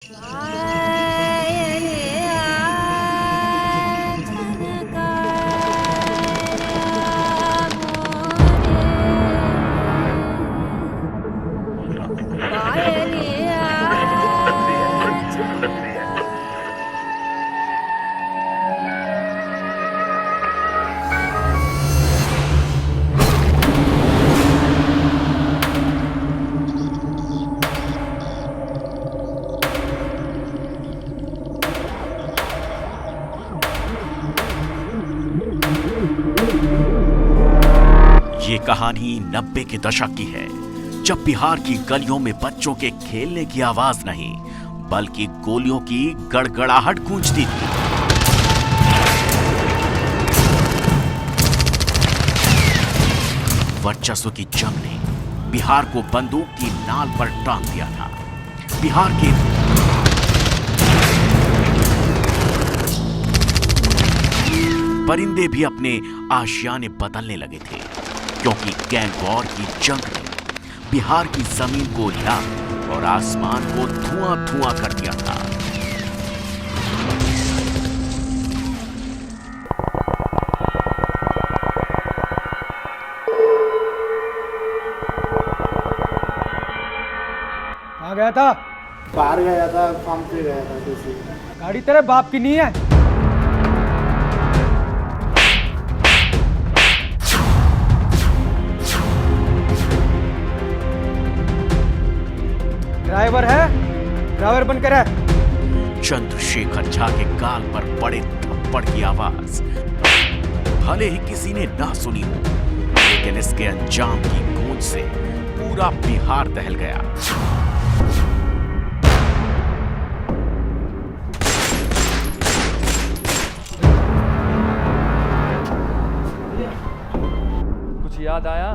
ये कहानी 90 के दशक की है, जब बिहार की गलियों में बच्चों के खेलने की आवाज नहीं बल्कि गोलियों की गड़गड़ाहट गूंजती थी। वर्चस्व की जंग ने बिहार को बंदूक की नाल पर टांग दिया था। बिहार के परिंदे भी अपने आशियाने बदलने लगे थे, क्योंकि गैंग वॉर की जंग ने बिहार की जमीन को हिला और आसमान को धुआं धुआं कर दिया था। कहाँ गया था? बाहर गया था, काम पे गया था किसी। गाड़ी तेरे बाप की नहीं है? ड्राइवर है? ड्राइवर बनकर है। चंद्रशेखर झा के गाल पर पड़े थप्पड़ की आवाज भले ही किसी ने ना सुनी हो, लेकिन इसके अंजाम की गूंज से पूरा बिहार दहल गया। कुछ याद आया?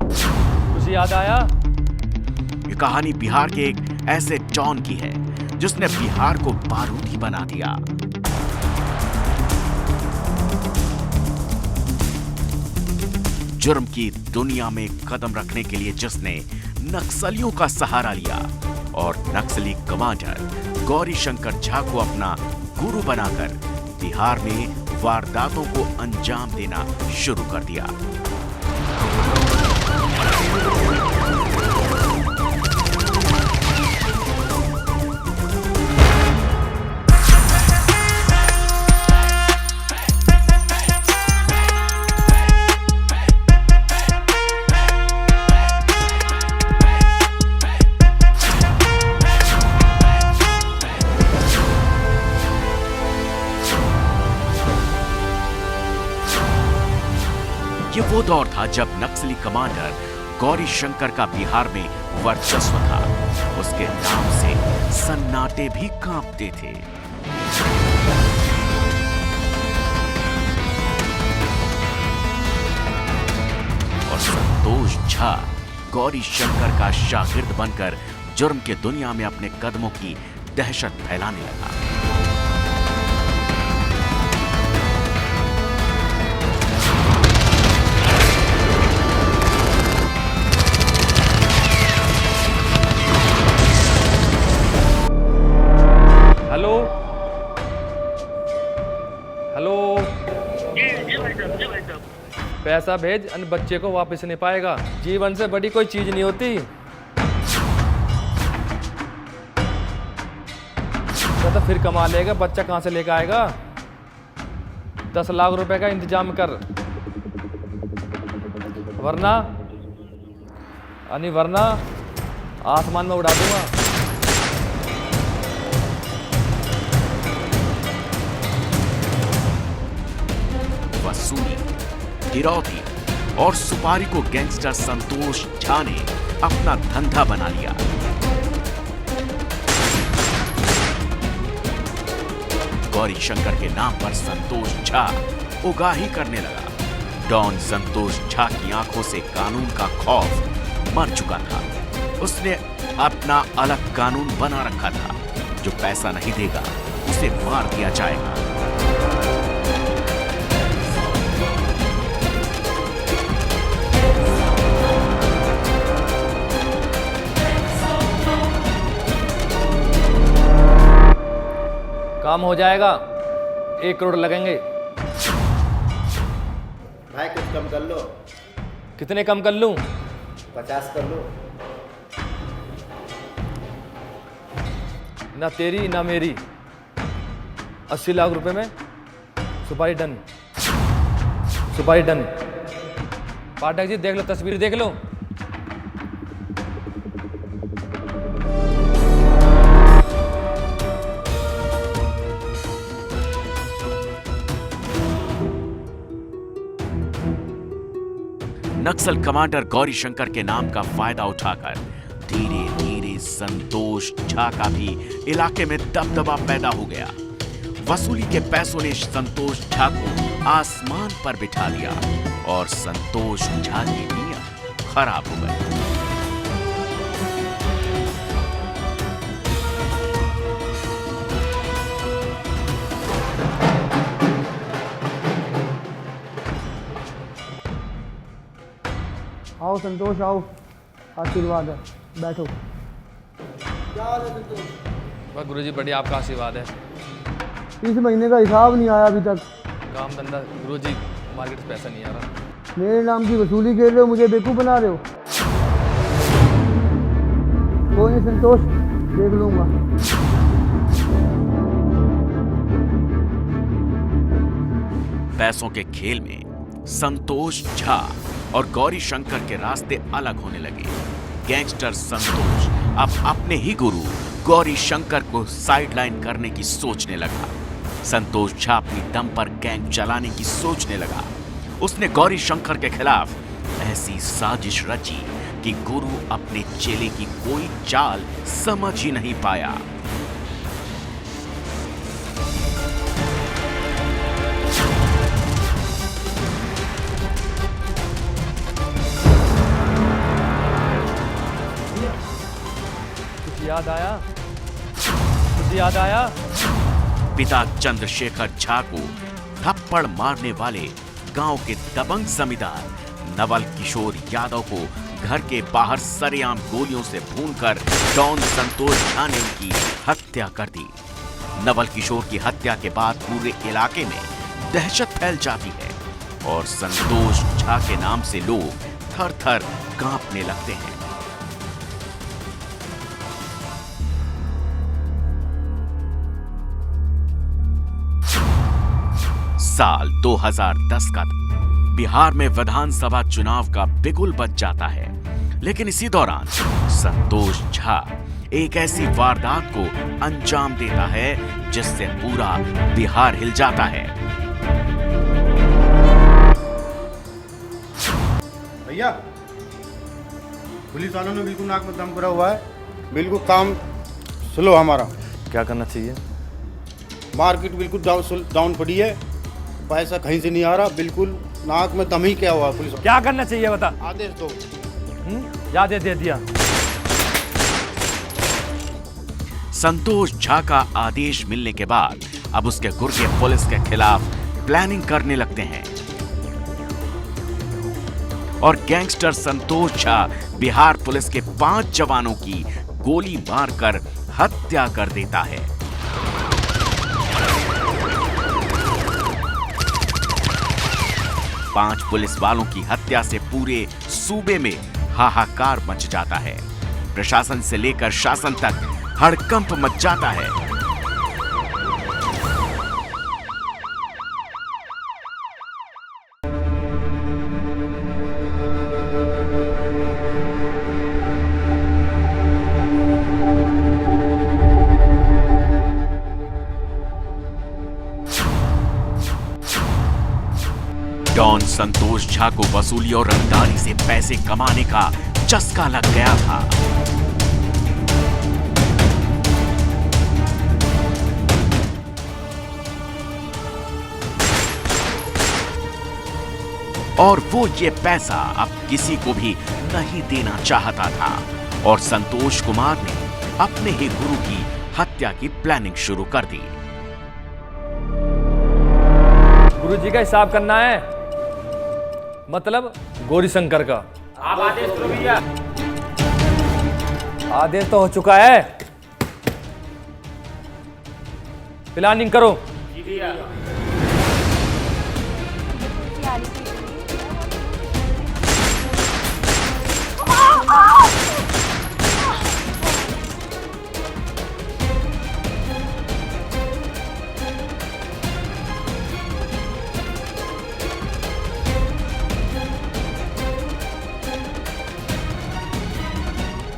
कुछ याद आया? ये कहानी बिहार के एक ऐसे डॉन की है जिसने बिहार को बारूदी बना दिया। जुर्म की दुनिया में कदम रखने के लिए जिसने नक्सलियों का सहारा लिया और नक्सली कमांडर गौरीशंकर झा को अपना गुरु बनाकर बिहार में वारदातों को अंजाम देना शुरू कर दिया। ये वो दौर था जब नक्सली कमांडर गौरीशंकर का बिहार में वर्चस्व था। उसके नाम से सन्नाटे भी कांपते थे। और संतोष झा गौरीशंकर का शागिर्द बनकर जुर्म के दुनिया में अपने कदमों की दहशत फैलाने लगा। हेलो हेलो, जी भाई साहब। पैसा भेज, अन्य बच्चे को वापस नहीं पाएगा। जीवन से बड़ी कोई चीज नहीं होती। तो फिर कमा लेगा, बच्चा कहाँ से लेकर आएगा? 10 लाख रुपए का इंतजाम कर, वरना आसमान में उड़ा दूंगा। वसूली, गिरौती और सुपारी को गैंगस्टर संतोष झा ने अपना धंधा बना लिया। गौरीशंकर के नाम पर संतोष झा उगाही करने लगा। डॉन संतोष झा की आंखों से कानून का खौफ मर चुका था। उसने अपना अलग कानून बना रखा था, जो पैसा नहीं देगा उसे मार दिया जाएगा। काम हो जाएगा, 1 करोड़ लगेंगे। भाई कुछ कम कर लो, कितने कम कर लूं? 50 कर लो। ना तेरी ना मेरी, 80 लाख रुपए में सुपारी डन, सुपारी डन। पाठक जी देख लो, तस्वीर देख लो। नक्सल कमांडर गौरीशंकर के नाम का फायदा उठाकर धीरे धीरे संतोष झा का भी इलाके में दबदबा पैदा हो गया। वसूली के पैसों ने संतोष झा को आसमान पर बिठा दिया और संतोष झा की नीयत खराब हो गई। आओ संतोष, आओ, आशीर्वाद है, बैठो। बस गुरुजी बढ़िया, आपका आशीर्वाद है। इस महीने का हिसाब नहीं आया अभी तक। काम धंधा गुरुजी, मार्केट से पैसा नहीं आ रहा। मेरे नाम की वसूली कर रहे हो, मुझे बेवकूफ़ बना रहे हो। कोई नहीं संतोष, देख लूंगा। पैसों के खेल में संतोष झा और गौरीशंकर के रास्ते अलग होने लगे। गैंगस्टर संतोष अब अपने ही गुरु गौरीशंकर को साइडलाइन करने की सोचने लगा। संतोष झा अपनी दम पर गैंग चलाने की सोचने लगा। उसने गौरीशंकर के खिलाफ ऐसी साजिश रची कि गुरु अपने चेले की कोई चाल समझ ही नहीं पाया। याद आया? मुझे याद आया। पिता चंद्रशेखर झा को थप्पड़ मारने वाले गांव के दबंग जमींदार नवल किशोर यादव को घर के बाहर सरेआम गोलियों से भूनकर डॉन संतोष झा ने उनकी हत्या कर दी। नवल किशोर की हत्या के बाद पूरे इलाके में दहशत फैल जाती है और संतोष झा के नाम से लोग थर थर कांपने लगते हैं। साल 2010 का बिहार में विधानसभा चुनाव का बिगुल बज जाता है, लेकिन इसी दौरान संतोष झा एक ऐसी वारदात को अंजाम देता है जिससे पूरा बिहार हिल जाता है। भैया, पुलिस वालों ने बिल्कुल नाक में दम भरा हुआ है, बिल्कुल काम स्लो हमारा। क्या करना चाहिए? मार्केट बिल्कुल डाउन पड़ी है, पैसा कहीं से नहीं आ रहा, बिल्कुल नाक में दम ही क्या हुआ पुलिस। क्या करना चाहिए बता? आदेश दो। याद दे दिया। संतोष झा का आदेश मिलने के बाद अब उसके गुर्गे पुलिस के खिलाफ प्लानिंग करने लगते हैं और गैंगस्टर संतोष झा बिहार पुलिस के 5 जवानों की गोली मारकर हत्या कर देता है। पांच पुलिस वालों की हत्या से पूरे सूबे में हाहाकार मच जाता है। प्रशासन से लेकर शासन तक हड़कंप मच जाता है। डॉन संतोष झा को वसूली और रंगदारी से पैसे कमाने का चस्का लग गया था। और वो ये पैसा अब किसी को भी नहीं देना चाहता था और संतोष कुमार ने अपने ही गुरु की हत्या की प्लानिंग शुरू कर दी। गुरु जी का हिसाब करना है, मतलब गौरीशंकर का। आप आदेश करो भैया। आदेश तो हो चुका है। प्लानिंग करो।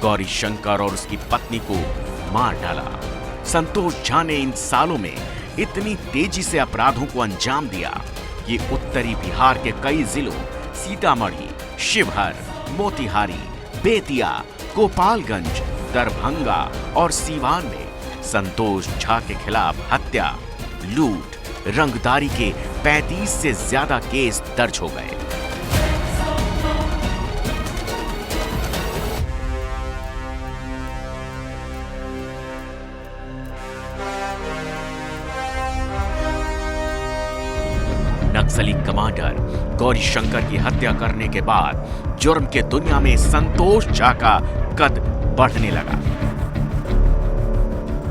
गौरी शंकर और उसकी पत्नी को मार डाला। संतोष झा ने इन सालों में इतनी तेजी से अपराधों को अंजाम दिया कि उत्तरी बिहार के कई जिलों सीतामढ़ी, शिवहर, मोतिहारी, बेतिया, गोपालगंज, दरभंगा और सीवान में संतोष झा के खिलाफ हत्या, लूट, रंगदारी के 35 से ज्यादा केस दर्ज हो गए। नक्सली कमांडर गौरी शंकर की हत्या करने के बाद जुर्म के दुनिया में संतोष झा का कद बढ़ने लगा।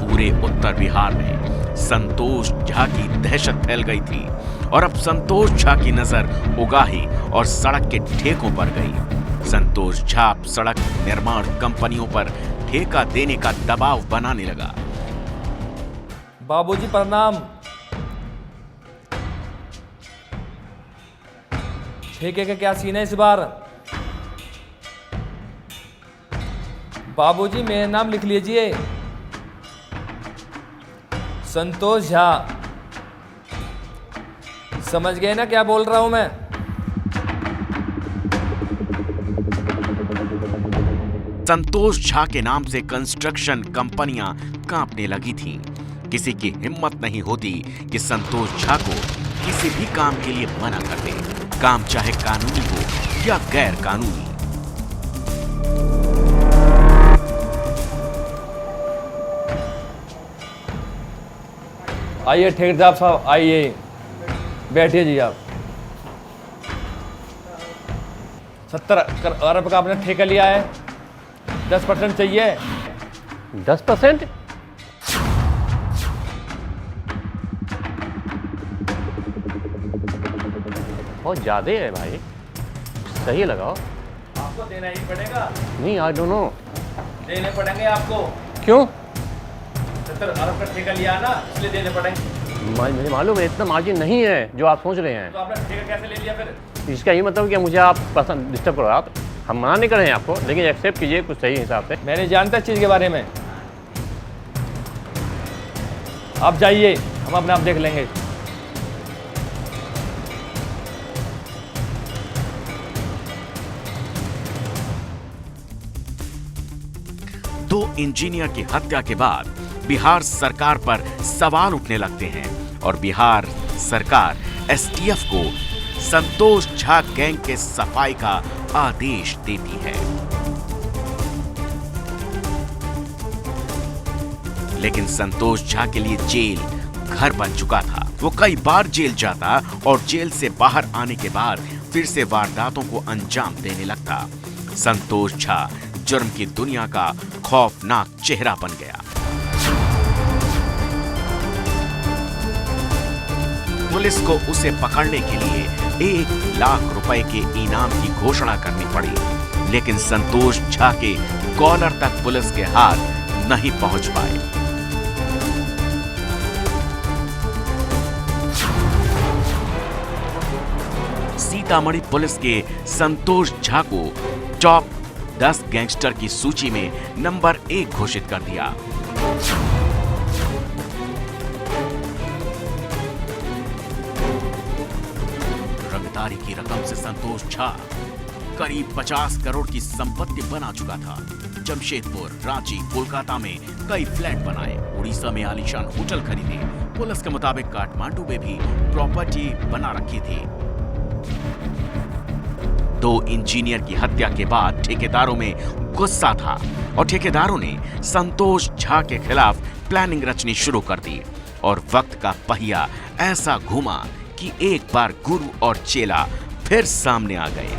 पूरे उत्तर बिहार में संतोष झा की दहशत फैल गई थी और अब संतोष झा की नजर उगाही और सड़क के ठेकों पर गई। संतोष झा सड़क निर्माण कंपनियों पर ठेका देने का दबाव बनाने लगा। बाबूजी प्रणाम। ठेके का क्या सीन है इस बार? बाबूजी मेरा नाम लिख लीजिए, संतोष झा। समझ गए ना क्या बोल रहा हूं मैं? संतोष झा के नाम से कंस्ट्रक्शन कंपनियां कांपने लगी थीं। किसी की हिम्मत नहीं होती कि संतोष झा को किसी भी काम के लिए मना कर दे, काम चाहे कानूनी हो या गैर कानूनी। आइए ठेकेदार साहब, आइए बैठिए जी। आप 70 अरब का आपने ठेका लिया है, 10% चाहिए। 10%? बहुत ज़्यादा है भाई, सही लगाओ। आपको देना ही पड़ेगा। नहीं, आई डोंट नो। देने पड़ेंगे आपको। क्यों? 70 अरब का ठेका लिया ना, इसलिए देने पड़ेंगे। मुझे मालूम है इतना मार्जिन नहीं है जो आप सोच रहे हैं। तो आपने ठेका कैसे ले लिया फिर? इसका ये मतलब कि मुझे आप पसंद डिस्टर्ब करो। आप, हम मना नहीं कर रहे हैं आपको, लेकिन एक्सेप्ट कीजिए कुछ सही हिसाब से। मैं नहीं जानता इस चीज़ के बारे में। आप जाइए, हम अपने आप देख लेंगे। दो इंजीनियर की हत्या के बाद बिहार सरकार पर सवाल उठने लगते हैं और बिहार सरकार एसटीएफ को संतोष झा गैंग के सफाई का आदेश देती है। लेकिन संतोष झा के लिए जेल घर बन चुका था। वो कई बार जेल जाता और जेल से बाहर आने के बाद फिर से वारदातों को अंजाम देने लगता। संतोष झा जुर्म की दुनिया का खौफनाक चेहरा बन गया। पुलिस को उसे पकड़ने के लिए 1 लाख रुपए के इनाम की घोषणा करनी पड़ी, लेकिन संतोष झा के कॉलर तक पुलिस के हाथ नहीं पहुंच पाए। सीतामढ़ी पुलिस के संतोष झा को टॉप 10 गैंगस्टर की सूची में नंबर 1 घोषित कर दिया। रंगदारी की रकम से संतोष झा करीब 50 करोड़ की संपत्ति बना चुका था। जमशेदपुर, रांची, कोलकाता में कई फ्लैट बनाए, उड़ीसा में आलीशान होटल खरीदे। पुलिस के मुताबिक काठमांडू में भी प्रॉपर्टी बना रखी थी। 2 इंजीनियर की हत्या के बाद ठेकेदारों में गुस्सा था और ठेकेदारों ने संतोष झा के खिलाफ प्लानिंग रचनी शुरू कर दी और वक्त का पहिया ऐसा घूमा कि एक बार गुरु और चेला फिर सामने आ गए।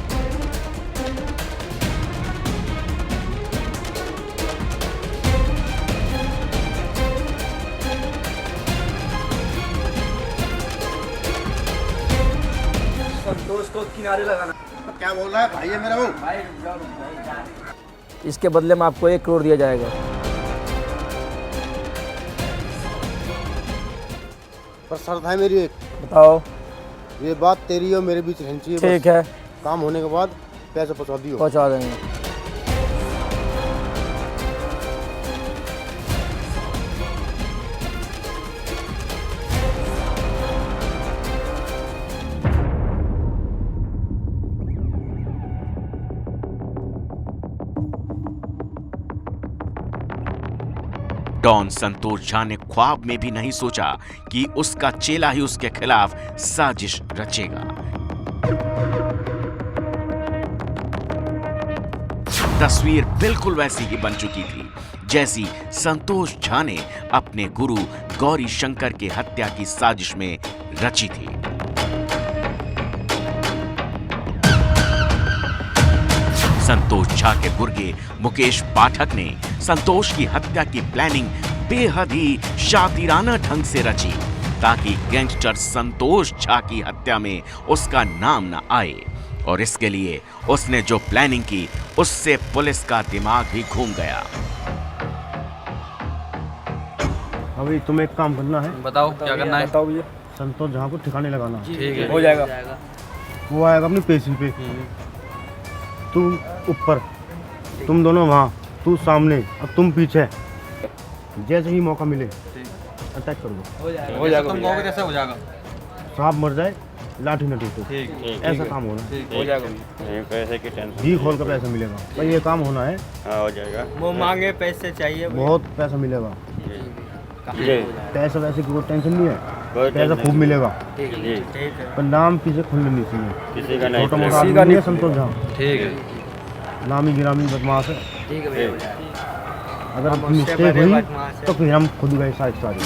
संतोष को किनारे लगाना। क्या बोल रहा है भाई, ये मेरा हूँ। इसके बदले में आपको 1 करोड़ दिया जाएगा। पर शर्त है मेरी एक, बताओ। ये बात तेरी और मेरे बीच रहनी चाहिए। ठीक है, काम होने के बाद पैसे पहुँचा दियो। पहुंचा देंगे। डॉन संतोष झा ने ख्वाब में भी नहीं सोचा कि उसका चेला ही उसके खिलाफ साजिश रचेगा। तस्वीर बिल्कुल वैसी ही बन चुकी थी जैसी संतोष झा ने अपने गुरु गौरी शंकर की हत्या की साजिश में रची थी। संतोष झा के गुर्गे मुकेश पाठक ने संतोष की हत्या की प्लानिंग बेहद ही शातिराना ढंग से रची ताकि गैंगस्टर संतोष झा की हत्या में उसका नाम न आए, और इसके लिए उसने जो प्लानिंग की उससे पुलिस का दिमाग ही घूम गया। अभी तुम्हें एक काम करना है। बताओ क्या करना है। बताओ भैया। संतोष झा को ठिकाने लगाना है। ठीक है, हो जाएगा। वो आएगा अपनी पेशी पे, तुम ऊपर, तुम दोनों वहाँ, तू सामने और तुम पीछे। जैसे ही मौका मिले अटैक कर दो। हो जाएगा। तुम कहोगे जैसे हो जाएगा। सांप मर जाए लाठी न टूटे, ऐसा काम होना। हो जाएगा। पैसे की टेंशन जी खोल कर पैसा मिलेगा भाई, ये काम होना है। हाँ हो जाएगा। वो मांगे पैसे चाहिए, बहुत पैसा मिलेगा। जी पैसा वैसे की कोई टेंशन नहीं है, कोई पैसा खूब मिलेगा। जी पर नाम किसी खुलने नहीं चाहिए। किसी का नहीं छोटा मोटा आदमी नहीं है संतोष झा, ठीक है। नामी गिरामी बदमाश है। ठीक है भैया। अगर मिस्टेक हुई तो फिर हम खुद गए सारे।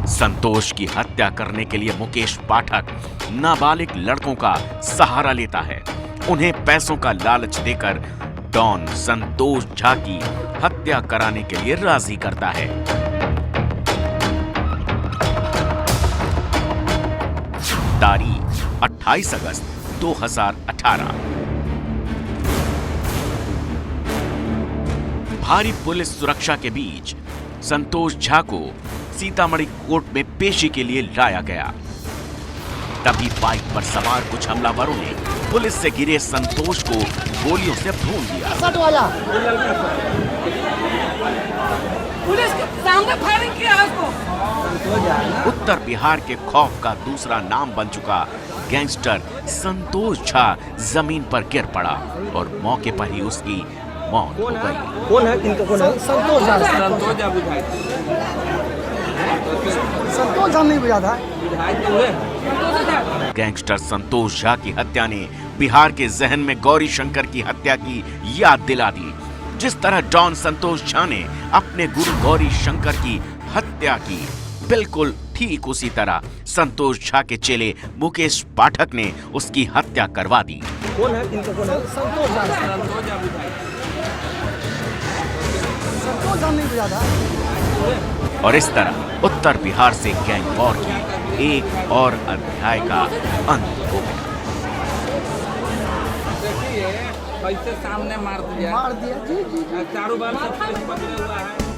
संतोष की हत्या करने के लिए मुकेश पाठक नाबालिग लड़कों का सहारा लेता है। उन्हें पैसों का लालच देकर डॉन संतोष झा की हत्या कराने के लिए राजी करता है। तारीख 28 अगस्त 2018। भारी पुलिस सुरक्षा के बीच संतोष झा को सीतामढ़ी कोर्ट में पेशी के लिए लाया गया। तभी बाइक पर सवार कुछ हमलावरों ने पुलिस से घिरे संतोष को गोलियों से भून दिया। पुलिस के सामने फायरिंग किया है उसको। उत्तर बिहार के खौफ का दूसरा नाम बन चुका गैंगस्टर संतोष झा जमीन पर गिर पड़ा और मौके पर ही उसकी मौत हो गई। कौन है? किनको कौन है? संतोष झा। संतोष झा नहीं बुझा था। गैंगस्टर संतोष झा की हत्या ने बिहार के जहन में गौरी शंकर की हत्या की याद दिला दी। जिस तरह डॉन संतोष झा ने अपने गुरु गौरी शंकर की हत्या की, बिल्कुल ठीक उसी तरह संतोष झा के चेले मुकेश पाठक ने उसकी हत्या करवा दी। कौन है? किनको कौन है? संतोष झा। संतोष झा नहीं बुझा था। और इस तरह उत्तर बिहार से गैंग वॉर की एक और अध्याय का अंत हो गया। कैसे सामने मार दिया जी। चारों बार सब पकड़े हुआ है।